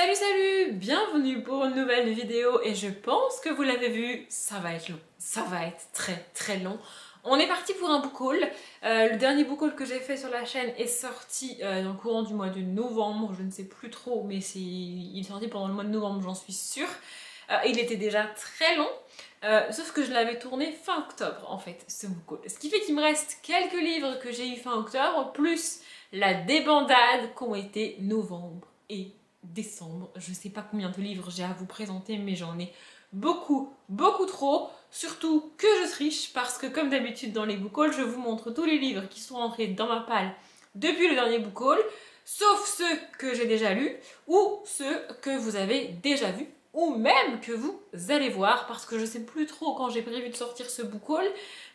Salut salut, bienvenue pour une nouvelle vidéo et je pense que vous l'avez vu, ça va être long, ça va être très long. On est parti pour un book haul. Le dernier book haul que j'ai fait sur la chaîne est sorti dans le courant du mois de novembre, je ne sais plus trop, mais il est sorti pendant le mois de novembre, j'en suis sûre. Il était déjà très long, sauf que je l'avais tourné fin octobre en fait, ce book haul. Ce qui fait qu'il me reste quelques livres que j'ai eu fin octobre, plus la débandade qu'ont été novembre et décembre. Je sais pas combien de livres j'ai à vous présenter, mais j'en ai beaucoup trop. Surtout que je triche parce que comme d'habitude dans les book hauls, je vous montre tous les livres qui sont rentrés dans ma palle depuis le dernier book haul, sauf ceux que j'ai déjà lus ou ceux que vous avez déjà vus ou même que vous allez voir, parce que je sais plus trop quand j'ai prévu de sortir ce book haul,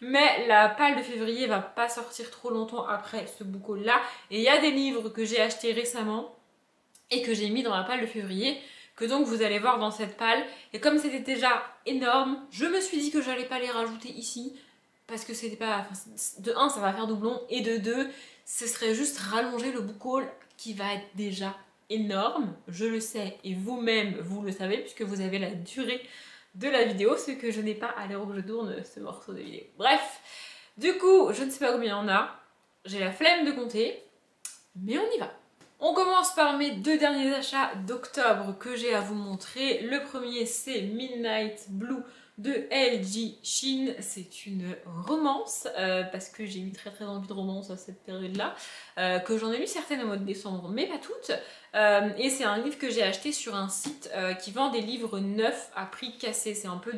mais la palle de février va pas sortir trop longtemps après ce book haul là, et il y a des livres que j'ai achetés récemment et que j'ai mis dans la palle de février, que donc vous allez voir dans cette palle. Et comme c'était déjà énorme, je me suis dit que j'allais pas les rajouter ici, parce que c'était pas... Enfin, de 1, ça va faire doublon, et de 2, ce serait juste rallonger le book haul qui va être déjà énorme, je le sais, et vous-même, vous le savez, puisque vous avez la durée de la vidéo, ce que je n'ai pas à l'heure où je tourne ce morceau de vidéo. Bref, du coup, je ne sais pas combien il y en a, j'ai la flemme de compter, mais on y va. On commence par mes deux derniers achats d'octobre que j'ai à vous montrer. Le premier, c'est Midnight Blue de L.J. Shin. C'est une romance, parce que j'ai eu très envie de romance à cette période-là, que j'en ai lu certaines au mois de décembre, mais pas toutes. Et c'est un livre que j'ai acheté sur un site qui vend des livres neufs à prix cassé. C'est un peu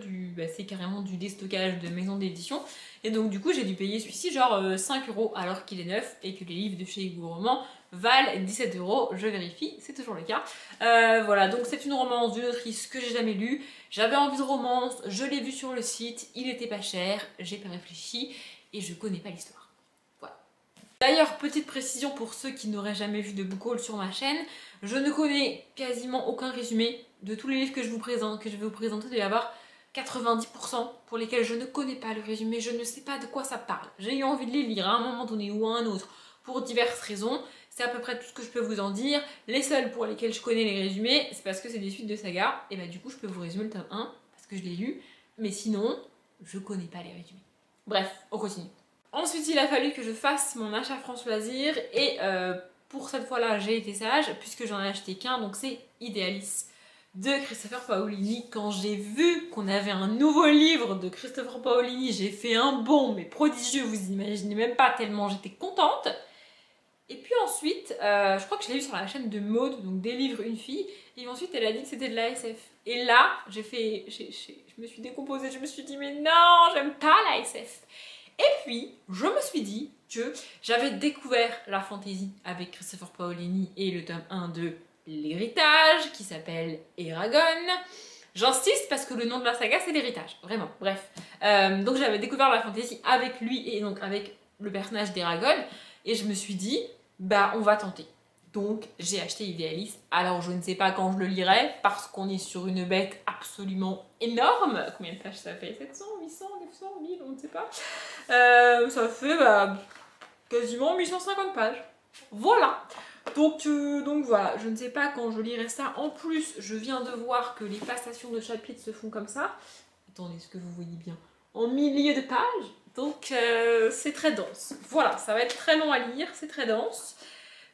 c'est carrément du déstockage de maison d'édition. Et donc du coup j'ai dû payer celui-ci genre 5 € alors qu'il est neuf et que les livres de chez Hugo Roman valent 17 €, je vérifie, c'est toujours le cas. Voilà, donc c'est une romance d'une autrice que j'ai jamais lue. J'avais envie de romance, je l'ai vu sur le site, il était pas cher, j'ai pas réfléchi et je connais pas l'histoire. Voilà. D'ailleurs, petite précision pour ceux qui n'auraient jamais vu de book haul sur ma chaîne, je ne connais quasiment aucun résumé de tous les livres que je vais vous présenter. Il doit y avoir 90% pour lesquels je ne connais pas le résumé, je ne sais pas de quoi ça parle. J'ai eu envie de les lire à un moment donné ou à un autre pour diverses raisons. C'est à peu près tout ce que je peux vous en dire. Les seuls pour lesquels je connais les résumés, c'est parce que c'est des suites de sagas. Et bah du coup, je peux vous résumer le tome 1 parce que je l'ai lu. Mais sinon, je connais pas les résumés. Bref, on continue. Ensuite, il a fallu que je fasse mon achat France Loisirs. Et pour cette fois-là, j'ai été sage puisque j'en ai acheté qu'un. Donc c'est Idealis de Christopher Paolini. Quand j'ai vu qu'on avait un nouveau livre de Christopher Paolini, j'ai fait un bond mais prodigieux, vous imaginez même pas tellement j'étais contente. Et puis ensuite, je crois que je l'ai vu sur la chaîne de Maud, donc Des livres, une fille, et ensuite elle a dit que c'était de la SF. Et là, je me suis décomposée, je me suis dit mais non, j'aime pas la SF. Et puis, je me suis dit que j'avais découvert la fantasy avec Christopher Paolini et le tome 1 de L'Héritage, qui s'appelle Eragon. J'insiste parce que le nom de la saga c'est L'Héritage, vraiment, bref. Donc j'avais découvert la fantasy avec lui et donc avec le personnage d'Eragon, et je me suis dit, bah on va tenter. Donc j'ai acheté Idealis. Alors je ne sais pas quand je le lirai, parce qu'on est sur une bête absolument énorme. Combien de pages ça fait? 700, 800, 900, 1000, on ne sait pas. Ça fait quasiment 850 pages. Voilà. Donc voilà, je ne sais pas quand je lirai ça. En plus, je viens de voir que les passations de chapitres se font comme ça. Attendez, est-ce que vous voyez bien? En milieu de page. Donc c'est très dense. Voilà, ça va être très long à lire, c'est très dense.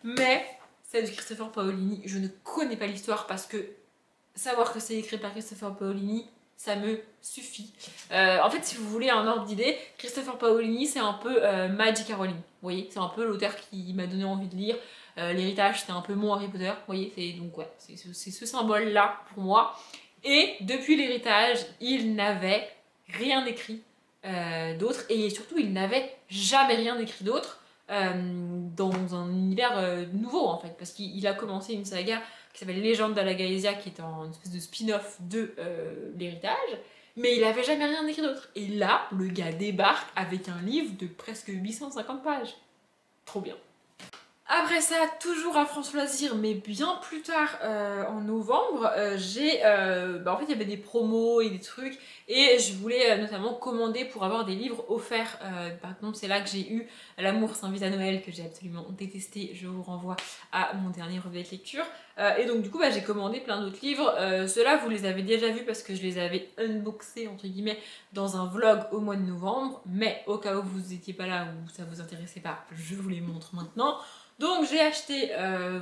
Mais c'est de Christopher Paolini. Je ne connais pas l'histoire parce que savoir que c'est écrit par Christopher Paolini, ça me suffit. En fait, si vous voulez un ordre d'idée, Christopher Paolini, c'est un peu J.K. Rowling. Vous voyez, c'est un peu l'auteur qui m'a donné envie de lire. L'Héritage, c'était un peu mon Harry Potter. Vous voyez, donc ouais, c'est ce symbole-là pour moi. Et depuis L'Héritage, il n'avait rien écrit d'autre. Et surtout, il n'avait jamais rien écrit d'autre dans un univers nouveau, en fait. Parce qu'il a commencé une saga qui s'appelle Légende d'Alagaësia, qui est une espèce de spin-off de L'Héritage, mais il n'avait jamais rien écrit d'autre. Et là, le gars débarque avec un livre de presque 850 pages. Trop bien. Après ça, toujours à France Loisirs, mais bien plus tard en novembre, en fait il y avait des promos et des trucs, et je voulais notamment commander pour avoir des livres offerts. Par contre, c'est là que j'ai eu L'amour s'invite à Noël, que j'ai absolument détesté. Je vous renvoie à mon dernier revue de lecture. Et donc du coup j'ai commandé plein d'autres livres. Ceux-là vous les avez déjà vus parce que je les avais unboxés entre guillemets dans un vlog au mois de novembre. Mais au cas où vous n'étiez pas là ou ça vous intéressait pas, je vous les montre maintenant. Donc j'ai acheté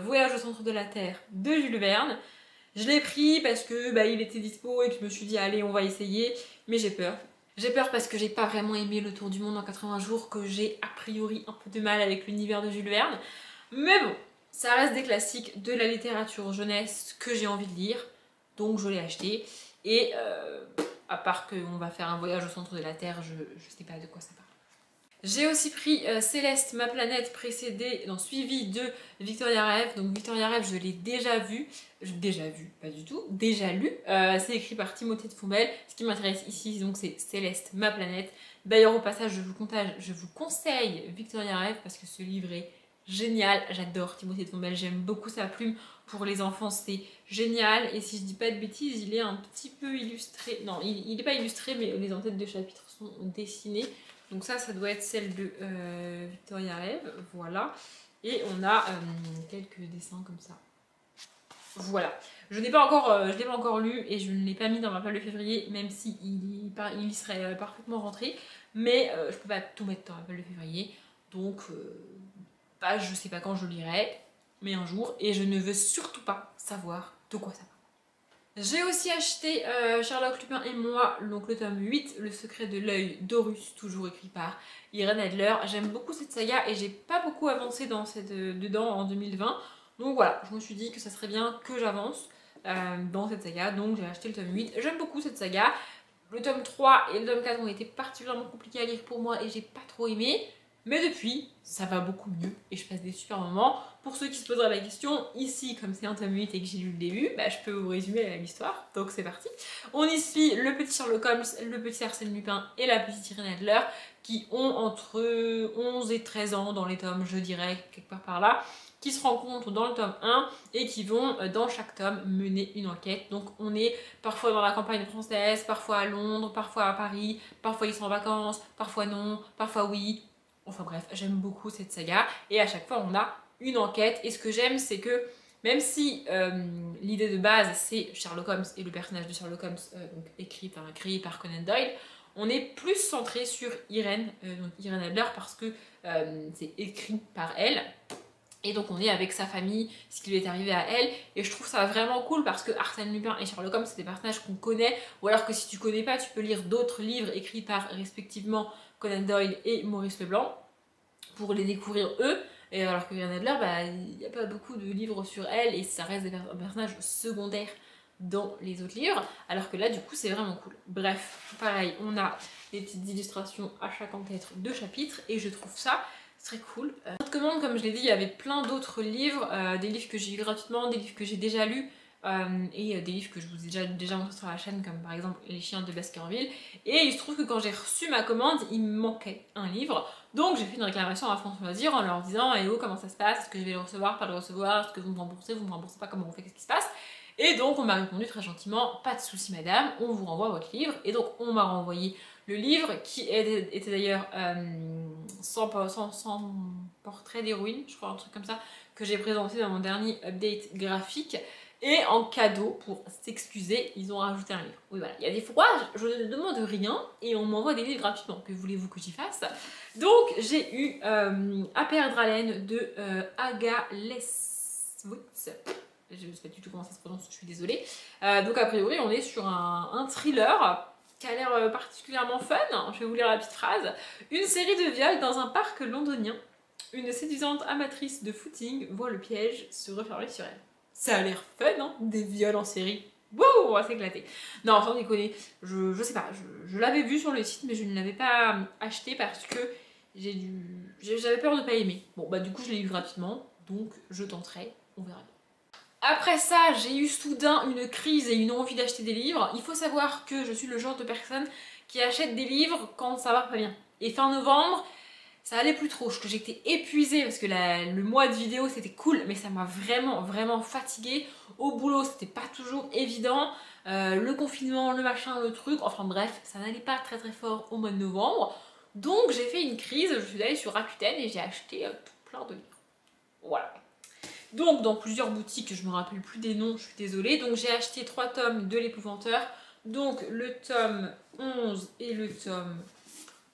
Voyage au centre de la Terre de Jules Verne. Je l'ai pris parce que il était dispo et que je me suis dit allez on va essayer, mais j'ai peur. J'ai peur parce que j'ai pas vraiment aimé le tour du monde en 80 jours, que j'ai a priori un peu de mal avec l'univers de Jules Verne. Mais bon, ça reste des classiques de la littérature jeunesse que j'ai envie de lire, donc je l'ai acheté. Et à part qu'on va faire un voyage au centre de la Terre, je sais pas de quoi ça parle. J'ai aussi pris Céleste, ma planète, suivi de Victoria Rêve. Donc Victoria Rêve, je l'ai déjà vu. Pas du tout, déjà lu. C'est écrit par Timothée de Fombelle. Ce qui m'intéresse ici, donc c'est Céleste, ma planète. D'ailleurs, au passage, je vous conseille Victoria Rêve parce que ce livre est génial. J'adore Timothée de Fombelle, j'aime beaucoup sa plume. Pour les enfants, c'est génial. Et si je dis pas de bêtises, il est un petit peu illustré. Non, il n'est pas illustré, mais les en-têtes de chapitres sont dessinées. Donc ça doit être celle de Victoria Rêve, voilà. Et on a quelques dessins comme ça. Voilà. Je ne l'ai pas encore lu et je ne l'ai pas mis dans ma pile de février, même si il y serait parfaitement rentré. Mais je peux pas tout mettre dans ma pile de février. Donc, je sais pas quand je lirai, mais un jour. Et je ne veux surtout pas savoir de quoi ça parle. J'ai aussi acheté Sherlock Lupin et moi, donc le tome 8, Le secret de l'œil d'Horus, toujours écrit par Irène Adler. J'aime beaucoup cette saga et j'ai pas beaucoup avancé dedans en 2020. Donc voilà, je me suis dit que ça serait bien que j'avance dans cette saga, donc j'ai acheté le tome 8. J'aime beaucoup cette saga. Le tome 3 et le tome 4 ont été particulièrement compliqués à lire pour moi et j'ai pas trop aimé. Mais depuis, ça va beaucoup mieux et je passe des super moments. Pour ceux qui se poseraient la question, ici, comme c'est un tome 8 et que j'ai lu le début, je peux vous résumer l'histoire, donc c'est parti. On y suit le petit Sherlock Holmes, le petit Arsène Lupin et la petite Irène Adler, qui ont entre 11 et 13 ans dans les tomes, je dirais, quelque part par là, qui se rencontrent dans le tome 1 et qui vont, dans chaque tome, mener une enquête. Donc on est parfois dans la campagne française, parfois à Londres, parfois à Paris, parfois ils sont en vacances, parfois non, parfois oui. Enfin bref, j'aime beaucoup cette saga et à chaque fois on a une enquête et ce que j'aime c'est que même si l'idée de base c'est Sherlock Holmes et le personnage de Sherlock Holmes créé par Conan Doyle, on est plus centré sur Irène, donc Irène Adler parce que c'est écrit par elle. Et donc on est avec sa famille, ce qui lui est arrivé à elle, et je trouve ça vraiment cool parce que Arsène Lupin et Sherlock Holmes c'est des personnages qu'on connaît, ou alors que si tu connais pas, tu peux lire d'autres livres écrits par respectivement Conan Doyle et Maurice Leblanc pour les découvrir eux, et alors que Irène Adler, il n'y a pas beaucoup de livres sur elle et ça reste des personnages secondaires dans les autres livres, alors que là du coup c'est vraiment cool. Bref, pareil, on a des petites illustrations à chaque enquête de chapitres et je trouve ça très cool. Autre commande, comme je l'ai dit, il y avait plein d'autres livres, des livres que j'ai eu gratuitement, des livres que j'ai déjà lus, et des livres que je vous ai déjà montrés sur la chaîne, comme par exemple Les Chiens de Baskerville. Et il se trouve que quand j'ai reçu ma commande, il me manquait un livre. Donc j'ai fait une réclamation à France Loisirs en leur disant "Eh oh, comment ça se passe? Est-ce que je vais le recevoir, pas le recevoir? Est-ce que vous me remboursez pas? Comment on fait? Qu'est-ce qui se passe?" Et donc on m'a répondu très gentiment "Pas de souci madame, on vous renvoie votre livre." Et donc on m'a renvoyé le livre qui était d'ailleurs sans portrait d'héroïne, je crois, un truc comme ça, que j'ai présenté dans mon dernier update graphique. Et en cadeau, pour s'excuser, ils ont rajouté un livre. Oui, voilà. Il y a des fois, je ne demande rien et on m'envoie des livres gratuitement. Que voulez-vous que j'y fasse? Donc, j'ai eu À perdre haleine de Aga Leswitz. Je ne sais pas du tout comment ça se prononce, je suis désolée. Donc, a priori, on est sur un thriller qui a l'air particulièrement fun. Je vais vous lire la petite phrase. Une série de viols dans un parc londonien. Une séduisante amatrice de footing voit le piège se refermer sur elle. Ça a l'air fun, hein, des viols en série. Wow, on va s'éclater. Non, sans déconner, je sais pas, je l'avais vu sur le site, mais je ne l'avais pas acheté parce que j'avais peur de ne pas aimer. Bon, du coup, je l'ai eu gratuitement, donc je tenterai, on verra bien. Après ça, j'ai eu soudain une crise et une envie d'acheter des livres. Il faut savoir que je suis le genre de personne qui achète des livres quand ça va pas bien. Et fin novembre, ça allait plus trop, j'étais épuisée parce que le mois de vidéo c'était cool, mais ça m'a vraiment fatiguée. Au boulot c'était pas toujours évident, le confinement, le machin, le truc, enfin bref, ça n'allait pas très fort au mois de novembre. Donc j'ai fait une crise, je suis allée sur Rakuten et j'ai acheté tout plein de livres. Voilà. Donc dans plusieurs boutiques, je me rappelle plus des noms, je suis désolée. Donc j'ai acheté 3 tomes de l'épouvanteur. Donc le tome 11 et le tome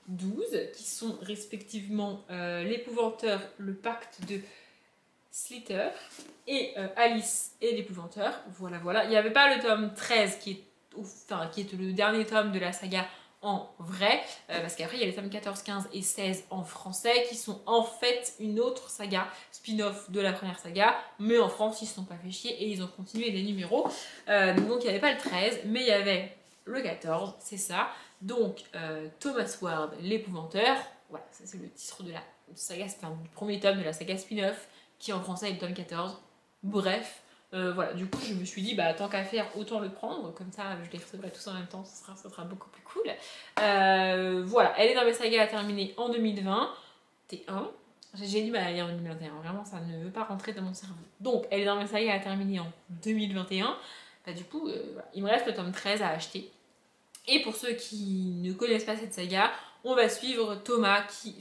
12, qui sont respectivement l'épouvanteur, le pacte de Slither et Alice et l'épouvanteur. Voilà, voilà. Il n'y avait pas le tome 13 qui est le dernier tome de la saga en vrai, parce qu'après il y a les tomes 14, 15 et 16 en français qui sont en fait une autre saga spin-off de la première saga, mais en France ils se sont pas fait chier et ils ont continué les numéros. Donc il n'y avait pas le 13, mais il y avait le 14, c'est ça. Donc Thomas Ward, l'épouvanteur, voilà, ça c'est le titre de la saga, du premier tome de la saga spin-off qui en français est le tome 14. Bref, voilà, du coup je me suis dit, bah tant qu'à faire, autant le prendre, comme ça je les recevrai tous en même temps, ça sera beaucoup plus cool. Voilà, elle est dans mes sagas à terminer en 2020, T1. J'ai dit, bah elle est en 2021, vraiment ça ne veut pas rentrer dans mon cerveau. Donc elle est dans mes sagas à terminer en 2021, bah du coup, voilà. Il me reste le tome 13 à acheter. Et pour ceux qui ne connaissent pas cette saga, on va suivre Thomas, qui,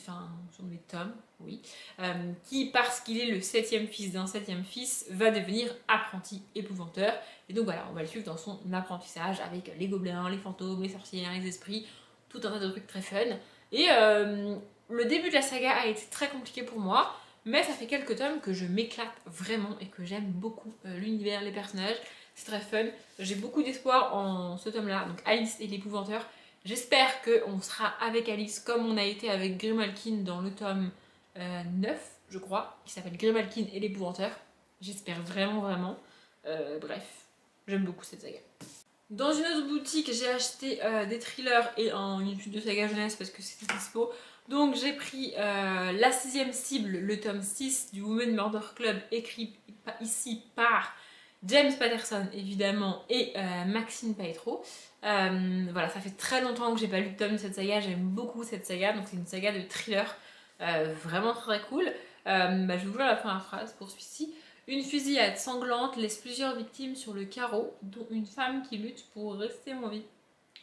parce qu'il est le 7e fils d'un 7e fils, va devenir apprenti épouvanteur. Et donc voilà, on va le suivre dans son apprentissage avec les gobelins, les fantômes, les sorcières, les esprits, tout un tas de trucs très fun. Et le début de la saga a été très compliqué pour moi, mais ça fait quelques tomes que je m'éclate vraiment et que j'aime beaucoup l'univers, les personnages. C'est très fun. J'ai beaucoup d'espoir en ce tome-là, donc Alice et l'épouvanteur. J'espère qu'on sera avec Alice comme on a été avec Grimalkin dans le tome 9, je crois, qui s'appelle Grimalkin et l'épouvanteur. J'espère vraiment, vraiment. Bref, j'aime beaucoup cette saga. Dans une autre boutique, j'ai acheté des thrillers et une étude de saga jeunesse parce que c'était dispo. Donc j'ai pris La 6ème cible, le tome 6 du Women Murder Club, écrit ici par James Patterson évidemment et Maxine Paetro. Voilà, ça fait très longtemps que j'ai pas lu de tome de cette saga, j'aime beaucoup cette saga, donc c'est une saga de thriller vraiment très cool. Je vais vous lire la première phrase pour celui-ci. Une fusillade sanglante laisse plusieurs victimes sur le carreau, dont une femme qui lutte pour rester en vie.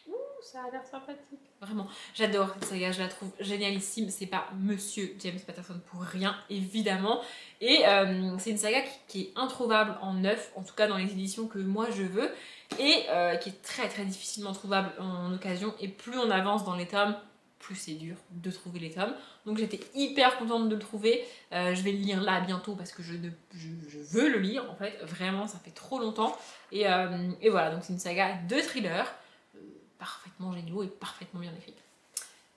Ouh, ça a l'air sympathique. Vraiment, j'adore cette saga, je la trouve génialissime. C'est pas Monsieur James Patterson pour rien, évidemment. Et c'est une saga qui est introuvable en neuf, en tout cas dans les éditions que moi je veux, et qui est très très difficilement trouvable en occasion. Et plus on avance dans les tomes, plus c'est dur de trouver les tomes. Donc j'étais hyper contente de le trouver. Je vais le lire là bientôt parce que je veux le lire en fait. Vraiment, ça fait trop longtemps. Et voilà, donc c'est une saga de thriller. Parfaitement géniaux et parfaitement bien écrits.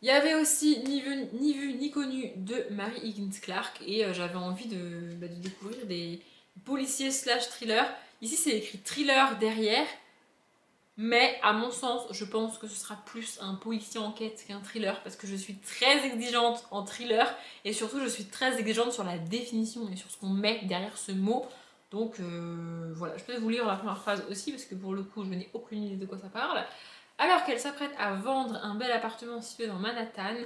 Il y avait aussi Ni vu ni connu de Mary Higgins Clark et j'avais envie de découvrir des policiers slash thrillers. Ici c'est écrit thriller derrière, mais à mon sens je pense que ce sera plus un policier enquête qu'un thriller parce que je suis très exigeante en thriller et surtout je suis très exigeante sur la définition et sur ce qu'on met derrière ce mot. Donc voilà, je peux vous lire la première phrase aussi parce que pour le coup je n'ai aucune idée de quoi ça parle. Alors qu'elle s'apprête à vendre un bel appartement situé dans Manhattan,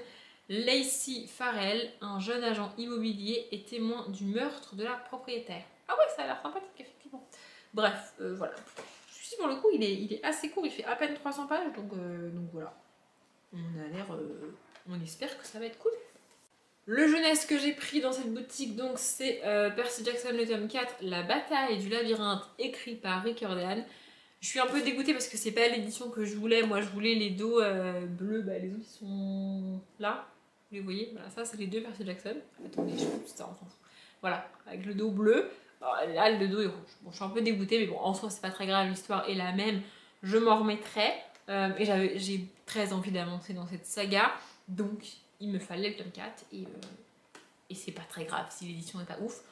Lacey Farrell, un jeune agent immobilier, est témoin du meurtre de la propriétaire. Ah ouais, ça a l'air sympathique, effectivement. Bref, voilà. Celui-ci, pour le coup, il est assez court, il fait à peine 300 pages, donc voilà. On espère que ça va être cool. Le jeunesse que j'ai pris dans cette boutique, donc c'est Percy Jackson, le tome 4, La bataille du labyrinthe, écrit par Rick Riordan. Je suis un peu dégoûtée parce que c'est pas l'édition que je voulais. Moi, je voulais les dos bleus. Bah, les autres, ils sont là. Vous les voyez? Voilà, ça, c'est les deux Percy Jackson. Attendez, je coupe ça, on s'en fout. Voilà, avec le dos bleu. Alors, là, le dos est rouge. Bon, je suis un peu dégoûtée, mais bon, en soi, c'est pas très grave. L'histoire est la même. Je m'en remettrai. Et j'ai très envie d'avancer dans cette saga. Donc, il me fallait le tome 4. Et c'est pas très grave si l'édition n'est pas ouf.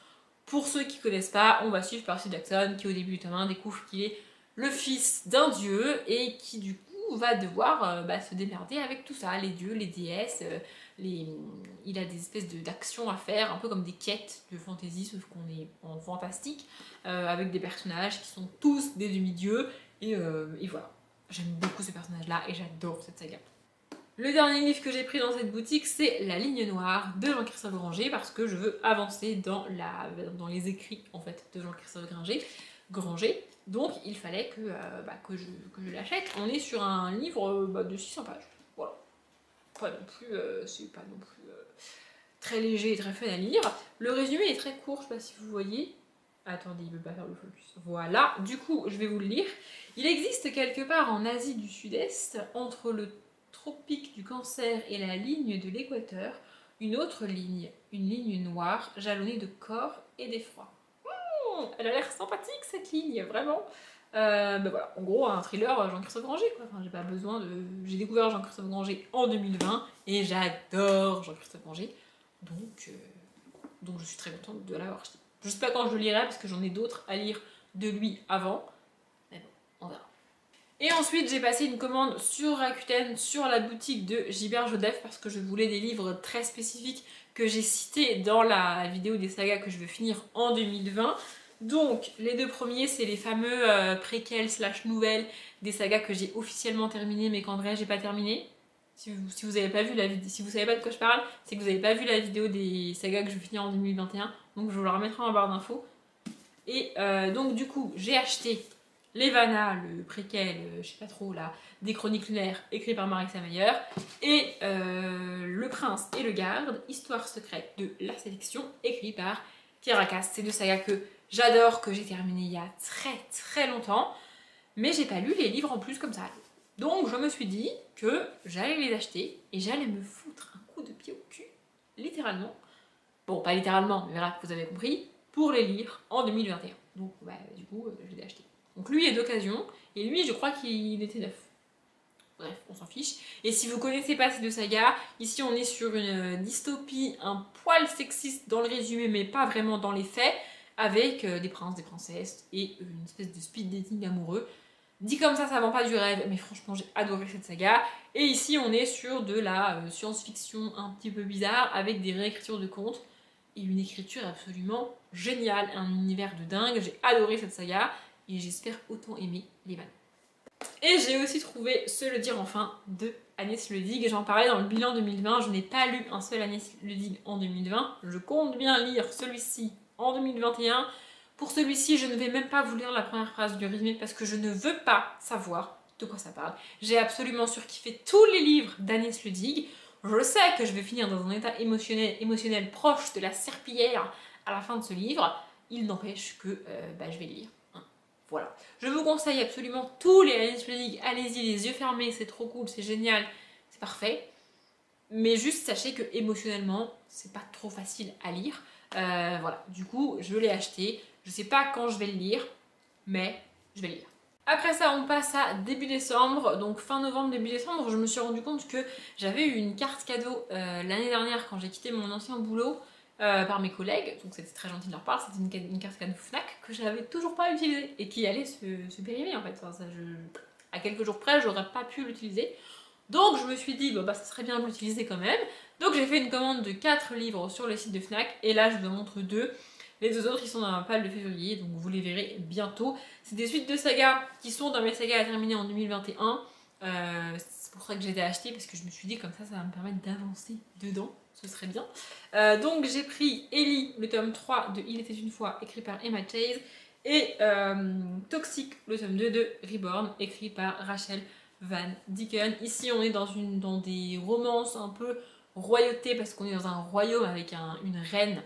Pour ceux qui connaissent pas, on va suivre Percy Jackson qui, au début du tome 1, découvre qu'il est le fils d'un dieu et qui du coup va devoir se démerder avec tout ça, les dieux, les déesses, il a des espèces d'actions à faire, un peu comme des quêtes de fantasy, sauf qu'on est en fantastique, avec des personnages qui sont tous des demi-dieux, et voilà. J'aime beaucoup ce personnage-là et j'adore cette saga. Le dernier livre que j'ai pris dans cette boutique, c'est La Ligne Noire de Jean-Christophe Granger, parce que je veux avancer dans les écrits en fait de Jean-Christophe Granger. Donc il fallait que je l'achète. On est sur un livre de 600 pages. Voilà. Pas non plus, c'est pas non plus très léger et très fun à lire. Le résumé est très court, je sais pas si vous voyez. Attendez, il veut pas faire le focus. Voilà, du coup, je vais vous le lire. Il existe quelque part en Asie du Sud-Est, entre le tropique du Cancer et la ligne de l'équateur, une autre ligne, une ligne noire, jalonnée de corps et d'effroi. Elle a l'air sympathique cette ligne, vraiment. Ben voilà, en gros, un thriller Jean-Christophe Granger, quoi. Enfin, j'ai pas besoin de... J'ai découvert Jean-Christophe Granger en 2020 et j'adore Jean-Christophe Granger. Donc je suis très contente de l'avoir acheté. Je sais pas quand je le lirai parce que j'en ai d'autres à lire de lui avant. Mais bon, on verra. Et ensuite, j'ai passé une commande sur Rakuten, sur la boutique de Gilbert Jodef, parce que je voulais des livres très spécifiques que j'ai cités dans la vidéo des sagas que je veux finir en 2020. Donc, les deux premiers, c'est les fameux préquels / nouvelles des sagas que j'ai officiellement terminées, mais qu'en vrai, j'ai pas terminé. Si vous avez pas vu la vidéo, si vous savez pas de quoi je parle, c'est que vous avez pas vu la vidéo des sagas que je vais finir en 2021. Donc, je vous la remettrai en barre d'infos. Et donc, du coup, j'ai acheté Levana, le préquel, je sais pas trop là, des Chroniques lunaires, écrit par Marissa Meyer, et Le Prince et le Garde, histoire secrète de la sélection, écrit par Pierre Lacasse. C'est deux sagas que j'adore, que j'ai terminé il y a très longtemps, mais j'ai pas lu les livres en plus comme ça. Donc je me suis dit que j'allais les acheter et j'allais me foutre un coup de pied au cul, littéralement. Bon, pas littéralement, mais voilà, vous avez compris, pour les lire en 2021. Donc bah, du coup, je les ai achetés. Donc lui est d'occasion, et lui je crois qu'il était neuf. Bref, on s'en fiche. Et si vous connaissez pas ces deux sagas, ici on est sur une dystopie un poil sexiste dans le résumé, mais pas vraiment dans les faits, avec des princes, des princesses, et une espèce de speed dating amoureux. Dit comme ça vend pas du rêve, mais franchement j'ai adoré cette saga. Et ici on est sur de la science-fiction un petit peu bizarre, avec des réécritures de contes, et une écriture absolument géniale, un univers de dingue. J'ai adoré cette saga, et j'espère autant aimer les vannes. Et j'ai aussi trouvé Se le dire enfin de Agnès Leudig. J'en parlais dans le bilan 2020, je n'ai pas lu un seul Agnès Leudig en 2020. Je compte bien lire celui-ci en 2021. Pour celui-ci, je ne vais même pas vous lire la première phrase du résumé parce que je ne veux pas savoir de quoi ça parle. J'ai absolument surkiffé tous les livres d'Agnès Leudig. Je sais que je vais finir dans un état émotionnel proche de la serpillière à la fin de ce livre. Il n'empêche que je vais lire. Voilà. Je vous conseille absolument tous les Agnès Leudig. Allez-y, les yeux fermés, c'est trop cool, c'est génial, c'est parfait. Mais juste sachez que émotionnellement, c'est pas trop facile à lire. Voilà, du coup, je l'ai acheté. Je sais pas quand je vais le lire, mais je vais le lire. Après ça, on passe à début décembre. Donc fin novembre, début décembre, je me suis rendu compte que j'avais eu une carte cadeau l'année dernière quand j'ai quitté mon ancien boulot. Par mes collègues, donc c'était très gentil de leur part, c'était une carte cadeau Fnac que je n'avais toujours pas utilisée et qui allait se périmer en fait. Enfin, ça, à quelques jours près, j'aurais pas pu l'utiliser. Donc je me suis dit, ça serait bien de l'utiliser quand même. Donc j'ai fait une commande de 4 livres sur le site de Fnac et là je vous en montre 2. Les deux autres ils sont dans ma palle de février, donc vous les verrez bientôt. C'est des suites de sagas qui sont dans mes sagas à terminer en 2021. C'est pour ça que j'ai été acheter parce que je me suis dit comme ça va me permettre d'avancer dedans. Ce serait bien. Donc j'ai pris Ellie, le tome 3 de Il était une fois, écrit par Emma Chase, et Toxic, le tome 2 de Reborn, écrit par Rachel Van Dicken. Ici on est dans des romances un peu royauté, parce qu'on est dans un royaume avec une reine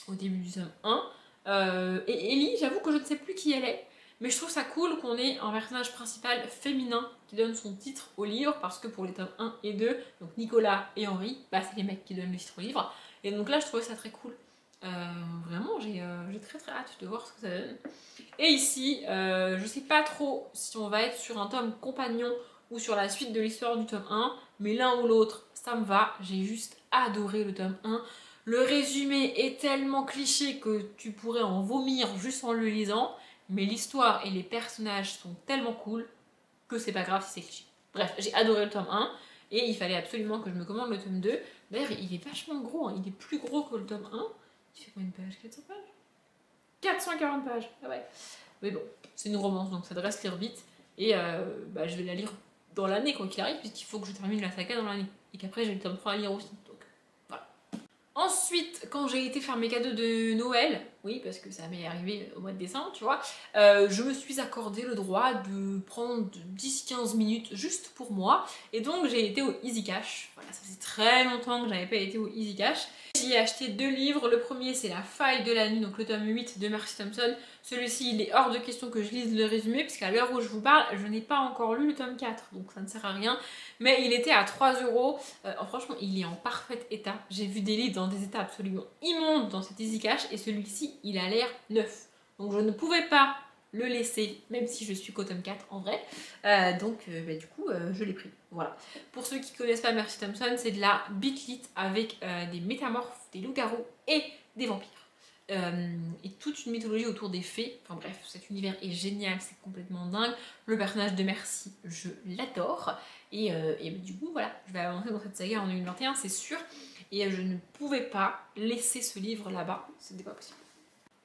au début du tome 1. Et Ellie, j'avoue que je ne sais plus qui elle est, mais je trouve ça cool qu'on ait un personnage principal féminin qui donne son titre au livre, parce que pour les tomes 1 et 2, donc Nicolas et Henri, c'est les mecs qui donnent le titre au livre. Et donc là, je trouvais ça très cool. Vraiment, j'ai très hâte de voir ce que ça donne. Et ici, je sais pas trop si on va être sur un tome compagnon ou sur la suite de l'histoire du tome 1, mais l'un ou l'autre, ça me va. J'ai juste adoré le tome 1. Le résumé est tellement cliché que tu pourrais en vomir juste en le lisant. Mais l'histoire et les personnages sont tellement cool que c'est pas grave si c'est cliché. Bref, j'ai adoré le tome 1 et il fallait absolument que je me commande le tome 2. D'ailleurs, il est vachement gros, hein. Il est plus gros que le tome 1. Il fait combien de pages? 400 pages 440 pages, ah ouais. Mais bon, c'est une romance donc ça devrait se lire vite. Et je vais la lire dans l'année quoi qu'il arrive, puisqu'il faut que je termine la saga dans l'année. Et qu'après j'ai le tome 3 à lire aussi. Donc voilà. Ensuite, quand j'ai été faire mes cadeaux de Noël, oui, parce que ça m'est arrivé au mois de décembre, tu vois, je me suis accordé le droit de prendre 10-15 minutes juste pour moi. Et donc j'ai été au Easy Cash. Voilà, ça faisait très longtemps que j'avais pas été au Easy Cash. J'y ai acheté 2 livres. Le premier, c'est La Faille de la nuit, donc le tome 8 de Marcy Thompson. Celui-ci, il est hors de question que je lise le résumé, puisqu'à l'heure où je vous parle, je n'ai pas encore lu le tome 4, donc ça ne sert à rien. Mais il était à 3 €. Franchement, il est en parfait état. J'ai vu des livres dans des états absolument immondes dans cet Easy Cash, et celui-ci, il a l'air neuf. Donc je ne pouvais pas le laisser, même si je suis qu'au tome 4 en vrai. Du coup, je l'ai pris. Voilà. Pour ceux qui ne connaissent pas Marcy Thompson, c'est de la beat lit avec des métamorphes, des loups-garous et des vampires. Et toute une mythologie autour des fées. Enfin bref, cet univers est génial, c'est complètement dingue. Le personnage de Mercy, je l'adore. Et du coup, voilà, je vais avancer dans cette saga en 2021, c'est sûr. Et je ne pouvais pas laisser ce livre là-bas, c'était pas possible.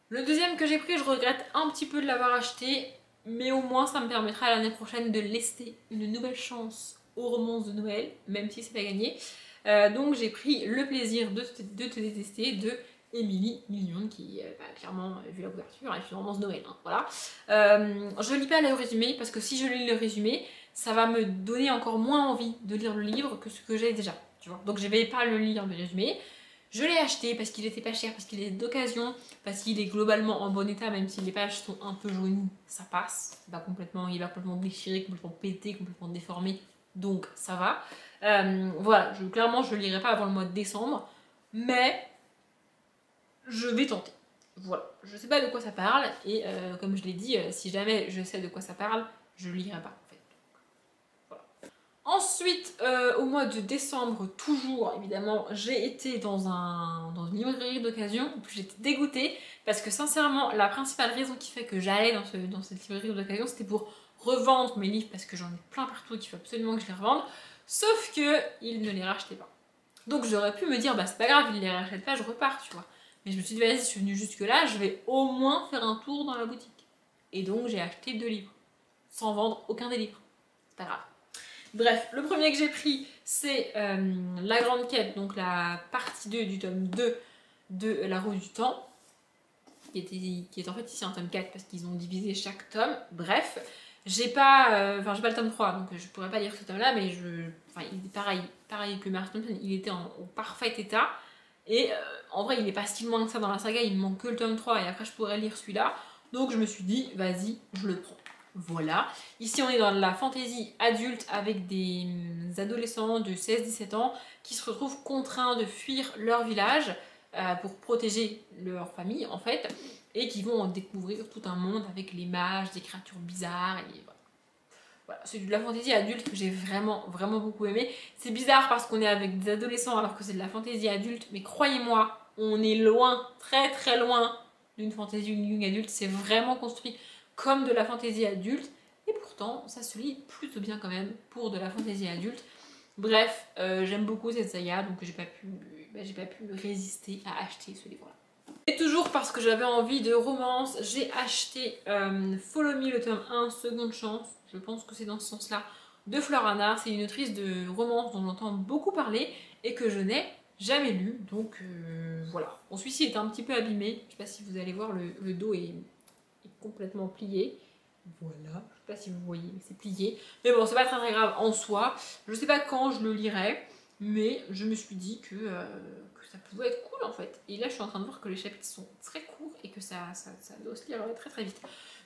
Le deuxième que j'ai pris, je regrette un petit peu de l'avoir acheté, mais au moins ça me permettra l'année prochaine de laisser une nouvelle chance aux romances de Noël, même si c'est pas gagné. Donc j'ai pris Le plaisir de te détester de Émilie Million, qui clairement, vu la couverture, est une romance de Noël. Hein, voilà. Je lis pas le résumé, parce que si je lis le résumé, ça va me donner encore moins envie de lire le livre que ce que j'ai déjà. Tu vois. Donc je vais pas le lire le résumé. Je l'ai acheté parce qu'il était pas cher, parce qu'il est d'occasion, parce qu'il est globalement en bon état, même si les pages sont un peu jaunies, ça passe. Il est pas complètement déchiré, complètement pété, complètement déformé, donc ça va. Voilà, clairement je le lirai pas avant le mois de décembre, mais je vais tenter. Voilà, je sais pas de quoi ça parle, et comme je l'ai dit, si jamais je sais de quoi ça parle, je le lirai pas. Ensuite, au mois de décembre, toujours évidemment, j'ai été dans une librairie d'occasion où j'étais dégoûtée parce que sincèrement, la principale raison qui fait que j'allais dans cette librairie d'occasion, c'était pour revendre mes livres parce que j'en ai plein partout qu'il faut absolument que je les revende, sauf que ils ne les rachetaient pas. Donc j'aurais pu me dire, bah c'est pas grave, ils les rachètent pas, je repars, tu vois. Mais je me suis dit, vas-y, je suis venue jusque là, je vais au moins faire un tour dans la boutique. Et donc j'ai acheté 2 livres, sans vendre aucun des livres. C'est pas grave. Bref, le premier que j'ai pris, c'est La Grande Quête, donc la partie 2 du tome 2 de La Roue du Temps, qui est en fait ici un tome 4 parce qu'ils ont divisé chaque tome. Bref, j'ai pas le tome 3, donc je pourrais pas lire ce tome-là, mais il est pareil que Marcy Thompson, il était en parfait état. Et en vrai, il est pas si loin que ça dans la saga, il me manque que le tome 3 et après je pourrais lire celui-là. Donc je me suis dit, vas-y, je le prends. Voilà. Ici, on est dans la fantaisie adulte avec des adolescents de 16-17 ans qui se retrouvent contraints de fuir leur village pour protéger leur famille, en fait, et qui vont découvrir tout un monde avec les mages, des créatures bizarres, et voilà. Voilà, c'est de la fantaisie adulte que j'ai vraiment beaucoup aimé. C'est bizarre parce qu'on est avec des adolescents alors que c'est de la fantaisie adulte, mais croyez-moi, on est loin, très loin d'une fantaisie young adulte. C'est vraiment construit comme de la fantaisie adulte, et pourtant ça se lit plutôt bien quand même pour de la fantaisie adulte. Bref, j'aime beaucoup cette saga, donc j'ai pas pu résister à acheter ce livre-là. Et toujours parce que j'avais envie de romance, j'ai acheté Follow Me, le tome 1, Seconde Chance, je pense que c'est dans ce sens-là, de Fleur Hanard. C'est une autrice de romance dont j'entends beaucoup parler et que je n'ai jamais lu, donc voilà. Bon, celui-ci est un petit peu abîmé, je sais pas si vous allez voir, le dos est complètement plié. Voilà, je sais pas si vous voyez, c'est plié. Mais bon, c'est pas très grave en soi. Je sais pas quand je le lirai, mais je me suis dit que ça pouvait être cool en fait. Et là, je suis en train de voir que les chapitres sont très courts et que ça doit se lire très vite.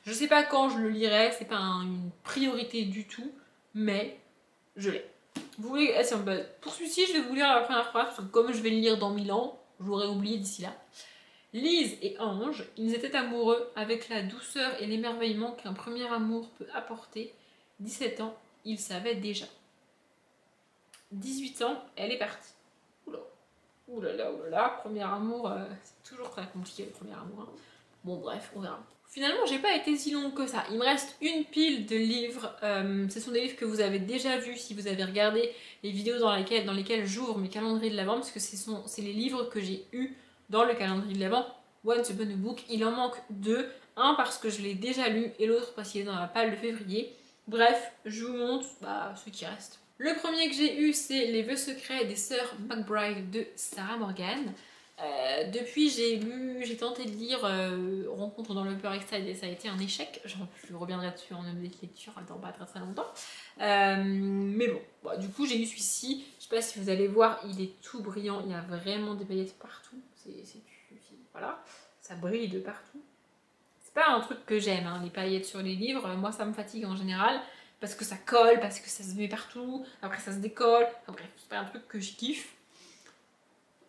Je sais pas quand je le lirai, c'est pas une priorité du tout, mais je l'ai. Vous voulez, pour celui-ci, je vais vous lire la première phrase, parce que comme je vais le lire dans 1000 ans, je l'aurais oublié d'ici là. Lise et Ange, ils étaient amoureux avec la douceur et l'émerveillement qu'un premier amour peut apporter. 17 ans, ils savaient déjà. 18 ans, elle est partie. Oulala, premier amour, c'est toujours très compliqué le premier amour. Hein. Bon bref, on verra. Finalement, j'ai pas été si longue que ça. Il me reste une pile de livres. Ce sont des livres que vous avez déjà vus si vous avez regardé les vidéos dans lesquelles j'ouvre mes calendriers de l'Avent, parce que c'est les livres que j'ai eus dans le calendrier de l'Avent. Once Upon a Book. Il en manque 2. Un parce que je l'ai déjà lu et l'autre parce qu'il est dans la palle de février. Bref, je vous montre ceux qui restent. Le premier que j'ai eu, c'est Les Vœux secrets des sœurs McBride de Sarah Morgan. Depuis j'ai tenté de lire Rencontre dans l'Upper East Side et ça a été un échec. Je reviendrai dessus en update lecture dans pas très très longtemps. Mais bon, du coup j'ai eu celui-ci. Je sais pas si vous allez voir, il est tout brillant, il y a vraiment des paillettes partout. Voilà, ça brille de partout. C'est pas un truc que j'aime, hein, les paillettes sur les livres. Moi ça me fatigue en général parce que ça colle, parce que ça se met partout, après ça se décolle. Enfin bref, c'est pas un truc que je kiffe.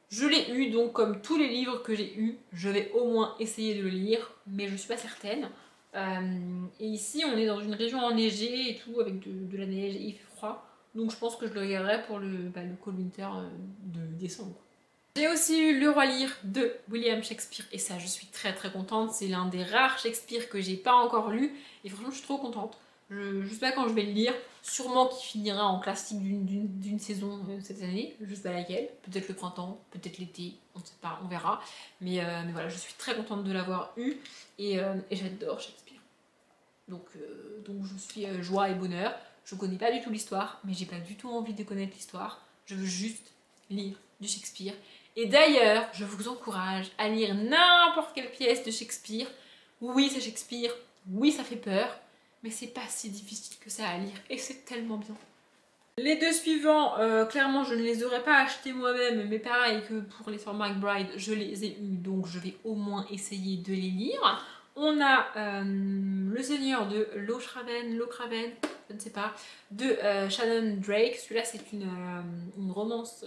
Je l'ai eu, donc comme tous les livres que j'ai eu, je vais au moins essayer de le lire, mais je suis pas certaine. Et ici, on est dans une région enneigée et tout, avec de la neige, et il fait froid. Donc je pense que je le regarderai pour le Cold Winter de décembre. J'ai aussi eu Le Roi Lear de William Shakespeare, et ça, je suis très très contente. C'est l'un des rares Shakespeare que j'ai pas encore lu, et franchement, je suis trop contente. Je sais pas quand je vais le lire, sûrement qu'il finira en classique d'une saison cette année, je sais pas laquelle, peut-être le printemps, peut-être l'été, on ne sait pas, on verra. Mais voilà, je suis très contente de l'avoir eu et j'adore Shakespeare. Donc je suis joie et bonheur. Je connais pas du tout l'histoire, mais j'ai pas du tout envie de connaître l'histoire. Je veux juste lire du Shakespeare. Et d'ailleurs, je vous encourage à lire n'importe quelle pièce de Shakespeare. Oui, c'est Shakespeare, oui, ça fait peur, mais c'est pas si difficile que ça à lire et c'est tellement bien. Les deux suivants, clairement je ne les aurais pas achetés moi-même, mais pareil que pour les Sir McBride, je les ai eus, donc je vais au moins essayer de les lire. On a Le Seigneur de Lochraven, je ne sais pas, de Shannon Drake. Celui-là c'est une romance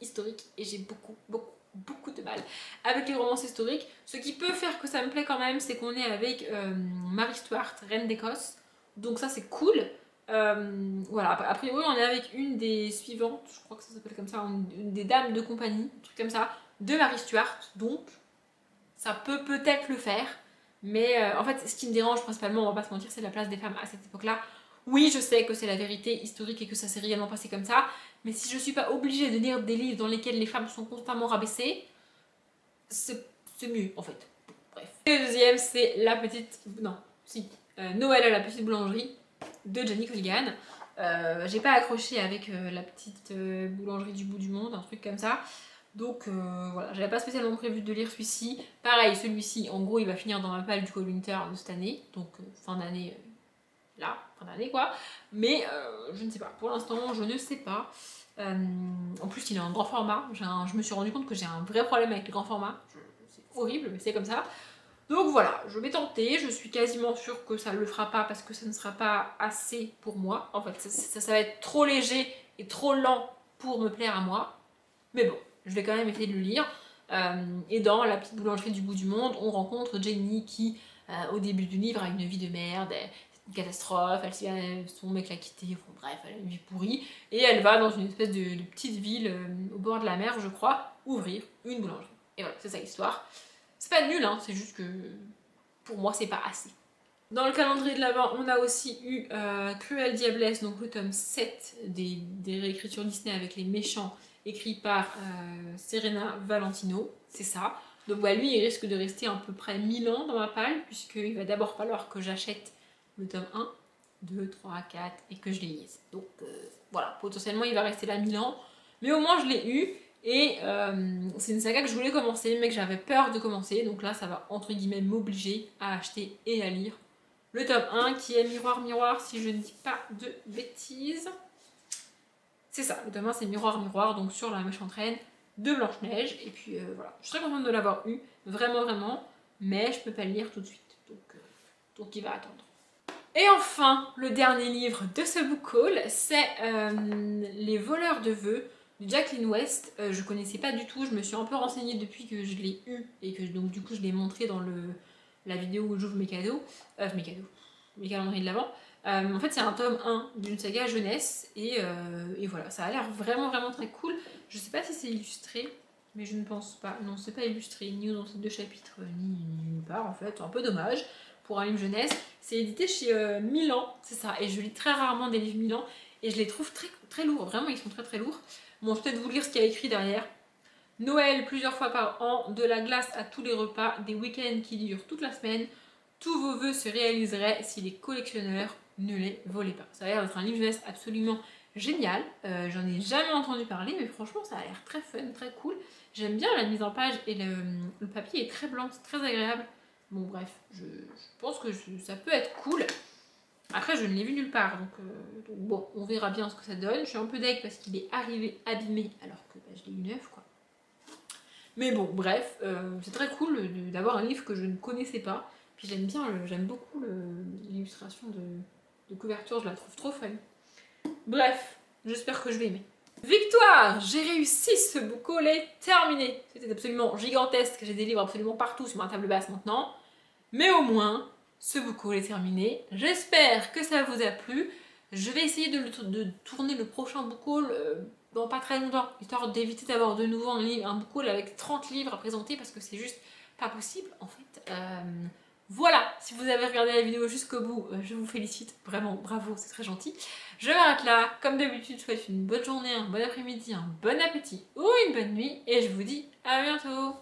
historique et j'ai beaucoup de mal avec les romances historiques. Ce qui peut faire que ça me plaît quand même, c'est qu'on est avec Mary Stuart, reine d'Écosse, donc ça c'est cool. Voilà, a priori on est avec une des suivantes, je crois que ça s'appelle comme ça, une des dames de compagnie, un truc comme ça, de Mary Stuart, donc ça peut peut-être le faire, mais en fait ce qui me dérange principalement, on va pas se mentir, c'est la place des femmes à cette époque-là. Oui, je sais que c'est la vérité historique et que ça s'est réellement passé comme ça, mais si je suis pas obligée de lire des livres dans lesquels les femmes sont constamment rabaissées, c'est mieux en fait. Bref. Et le deuxième, c'est la petite... Non, si. Noël à la petite boulangerie de Jenny Colligan. J'ai pas accroché avec la petite boulangerie du bout du monde, un truc comme ça. Donc voilà, j'avais pas spécialement prévu de lire celui-ci. Pareil, celui-ci, en gros, il va finir dans ma palle du Cold Winter de cette année. Donc fin d'année, là, fin d'année quoi. Mais je ne sais pas, pour l'instant, je ne sais pas. En plus, il est en grand format. Je me suis rendu compte que j'ai un vrai problème avec le grand format. C'est horrible, mais c'est comme ça. Donc voilà, je vais tenter, je suis quasiment sûre que ça ne le fera pas parce que ça ne sera pas assez pour moi. En fait, ça va être trop léger et trop lent pour me plaire à moi. Mais bon, je vais quand même essayer de le lire. Et dans La petite boulangerie du bout du monde, on rencontre Jenny qui, au début du livre, a une vie de merde, c'est une catastrophe, son mec l'a quittée, enfin, bref, elle a une vie pourrie. Et elle va dans une espèce de petite ville au bord de la mer, je crois, ouvrir une boulangerie. Et voilà, c'est ça l'histoire. C'est pas nul, hein, c'est juste que pour moi c'est pas assez. Dans le calendrier de l'Avent, on a aussi eu Cruelle Diablesse, donc le tome 7 des réécritures Disney avec les méchants, écrit par Serena Valentino, c'est ça. Donc bah, lui il risque de rester à peu près 1000 ans dans ma palle, puisqu'il va d'abord falloir que j'achète le tome 1, 2, 3, 4 et que je les lise. Donc voilà, potentiellement il va rester là 1000 ans, mais au moins je l'ai eu. Et c'est une saga que je voulais commencer mais que j'avais peur de commencer, donc là ça va entre guillemets m'obliger à acheter et à lire le tome 1 qui est Miroir Miroir si je ne dis pas de bêtises. C'est ça, le tome 1 c'est Miroir Miroir, donc sur la méchante reine de Blanche-Neige. Et puis voilà, je suis très contente de l'avoir eu, vraiment, mais je peux pas le lire tout de suite, donc il va attendre. Et enfin, le dernier livre de ce book haul, c'est Les voleurs de vœux de Jacqueline West. Je connaissais pas du tout, je me suis un peu renseignée depuis que je l'ai eu et que donc du coup je l'ai montré dans la vidéo où j'ouvre mes cadeaux, mes calendriers de l'Avent. En fait c'est un tome 1 d'une saga jeunesse et voilà, ça a l'air vraiment très cool. Je sais pas si c'est illustré, mais je ne pense pas. Non, c'est pas illustré, ni dans ces 2 chapitres, ni nulle part en fait, c'est un peu dommage. Pour un livre jeunesse, c'est édité chez Milan, c'est ça, et je lis très rarement des livres Milan, et je les trouve très lourds, vraiment ils sont très lourds. Bon, je vais peut-être vous lire ce qu'il y a écrit derrière. Noël plusieurs fois par an, de la glace à tous les repas, des week-ends qui durent toute la semaine, tous vos vœux se réaliseraient si les collectionneurs ne les volaient pas. Ça a l'air d'être un livre jeunesse absolument génial, j'en ai jamais entendu parler, mais franchement ça a l'air très fun, très cool, J'aime bien la mise en page et le papier est très blanc, c'est très agréable. Bon bref, je pense que ça peut être cool. Après je ne l'ai vu nulle part, donc bon, on verra bien ce que ça donne. Je suis un peu deg parce qu'il est arrivé abîmé alors que bah, je l'ai eu neuf quoi. Mais bon bref, c'est très cool d'avoir un livre que je ne connaissais pas. Puis j'aime beaucoup l'illustration de couverture, je la trouve trop fun. Bref, j'espère que je vais aimer. Victoire! J'ai réussi, ce book haul est terminé. C'était absolument gigantesque, j'ai des livres absolument partout sur ma table basse maintenant. Mais au moins, ce book haul est terminé. J'espère que ça vous a plu. Je vais essayer de tourner le prochain book haul dans pas très longtemps, histoire d'éviter d'avoir de nouveau un book haul avec 30 livres à présenter parce que c'est juste pas possible en fait. Voilà, si vous avez regardé la vidéo jusqu'au bout, je vous félicite, vraiment bravo, c'est très gentil. Je m'arrête là, comme d'habitude, je vous souhaite une bonne journée, un bon après-midi, un bon appétit ou une bonne nuit et je vous dis à bientôt.